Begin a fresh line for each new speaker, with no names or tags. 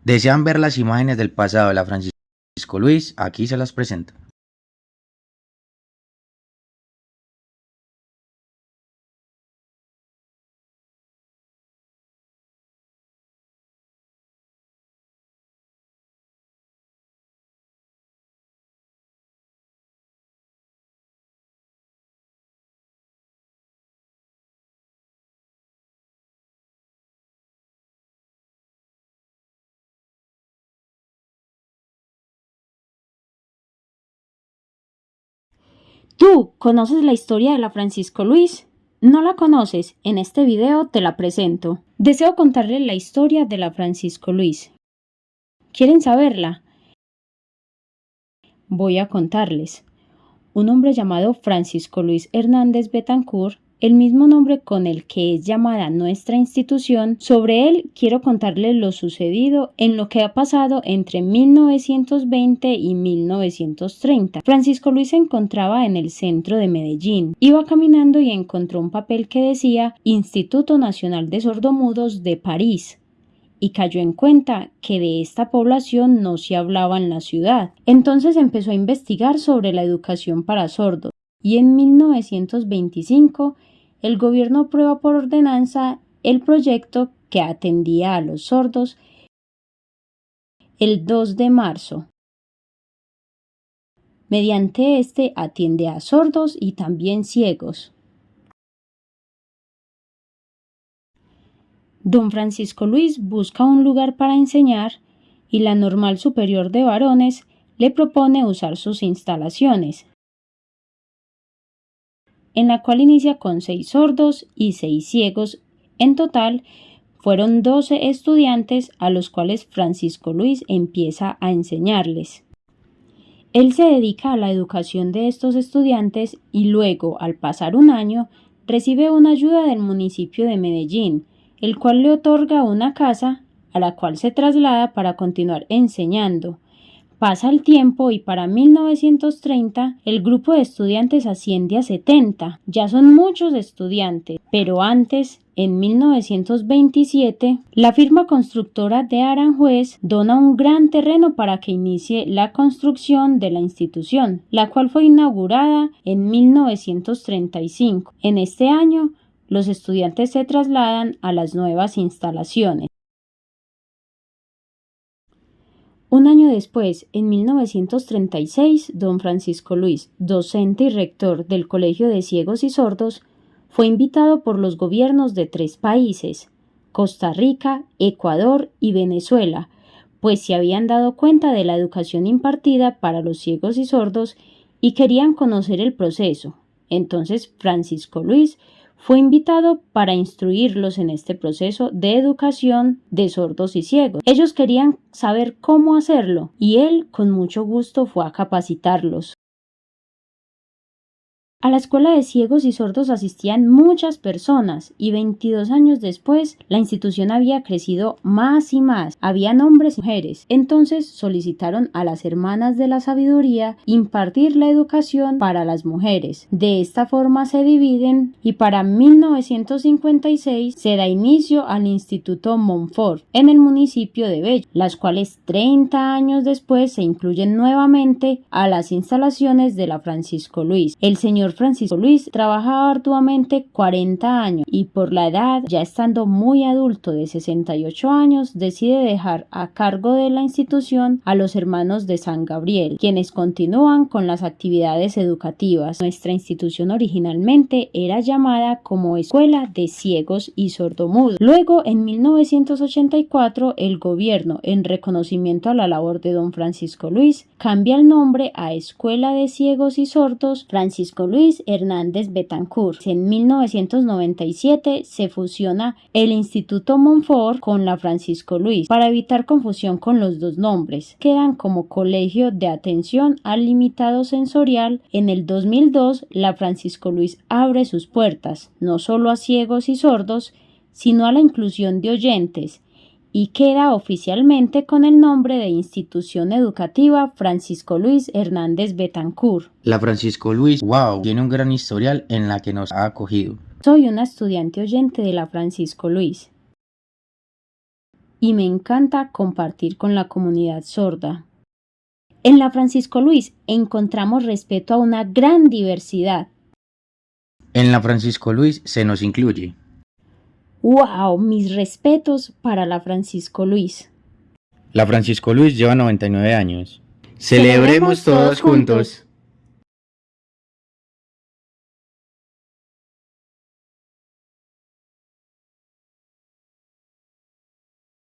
¿Desean ver las imágenes del pasado de la Francisco Luis? Aquí se las presento.
¿Tú conoces la historia de la Francisco Luis? ¿No la conoces? En este video te la presento. Deseo contarles la historia de la Francisco Luis. ¿Quieren saberla? Voy a contarles. Un hombre llamado Francisco Luis Hernández Betancourt, el mismo nombre con el que es llamada nuestra institución. Sobre él quiero contarles lo sucedido en lo que ha pasado entre 1920 y 1930. Francisco Luis se encontraba en el centro de Medellín. Iba caminando y encontró un papel que decía Instituto Nacional de Sordomudos de París, y cayó en cuenta que de esta población no se hablaba en la ciudad. Entonces empezó a investigar sobre la educación para sordos y en 1925 el gobierno aprueba por ordenanza el proyecto que atendía a los sordos el 2 de marzo. Mediante este atiende a sordos y también ciegos. Don Francisco Luis busca un lugar para enseñar y la Normal Superior de Varones le propone usar sus instalaciones, en la cual inicia con 6 sordos y 6 ciegos. En total, fueron 12 estudiantes a los cuales Francisco Luis empieza a enseñarles. Él se dedica a la educación de estos estudiantes y luego, al pasar un año, recibe una ayuda del municipio de Medellín, el cual le otorga una casa a la cual se traslada para continuar enseñando. Pasa el tiempo y para 1930 el grupo de estudiantes asciende a 70. Ya son muchos estudiantes, pero antes, en 1927, la firma constructora de Aranjuez dona un gran terreno para que inicie la construcción de la institución, la cual fue inaugurada en 1935. En este año, los estudiantes se trasladan a las nuevas instalaciones. Un año después, en 1936, don Francisco Luis, docente y rector del Colegio de Ciegos y Sordos, fue invitado por los gobiernos de 3 países, Costa Rica, Ecuador y Venezuela, pues se habían dado cuenta de la educación impartida para los ciegos y sordos y querían conocer el proceso. Entonces Francisco Luis fue invitado para instruirlos en este proceso de educación de sordos y ciegos. Ellos querían saber cómo hacerlo y él con mucho gusto fue a capacitarlos. A la escuela de ciegos y sordos asistían muchas personas y 22 años después la institución había crecido más y más. Habían hombres y mujeres. Entonces solicitaron a las hermanas de la sabiduría impartir la educación para las mujeres. De esta forma se dividen y para 1956 se da inicio al Instituto Montfort en el municipio de Bello, las cuales 30 años después se incluyen nuevamente a las instalaciones de la Francisco Luis. El señor Francisco Luis trabajaba arduamente 40 años y por la edad, ya estando muy adulto de 68 años, decide dejar a cargo de la institución a los hermanos de San Gabriel, quienes continúan con las actividades educativas. Nuestra institución originalmente era llamada como Escuela de Ciegos y Sordomudos. Luego, en 1984, el gobierno, en reconocimiento a la labor de don Francisco Luis, cambia el nombre a Escuela de Ciegos y Sordos Francisco Luis Hernández Betancourt. En 1997 se fusiona el Instituto Montfort con la Francisco Luis para evitar confusión con los dos nombres. Quedan como Colegio de Atención al Limitado Sensorial. En el 2002 la Francisco Luis abre sus puertas no solo a ciegos y sordos, sino a la inclusión de oyentes, y queda oficialmente con el nombre de Institución Educativa Francisco Luis Hernández Betancourt.
La Francisco Luis, wow, tiene un gran historial en la que nos ha acogido.
Soy una estudiante oyente de la Francisco Luis. y me encanta compartir con la comunidad sorda. En la Francisco Luis encontramos respeto a una gran diversidad.
En la Francisco Luis se nos incluye.
¡Wow! Mis respetos para la Francisco Luis.
La Francisco Luis lleva 99 años. Celebremos todos juntos.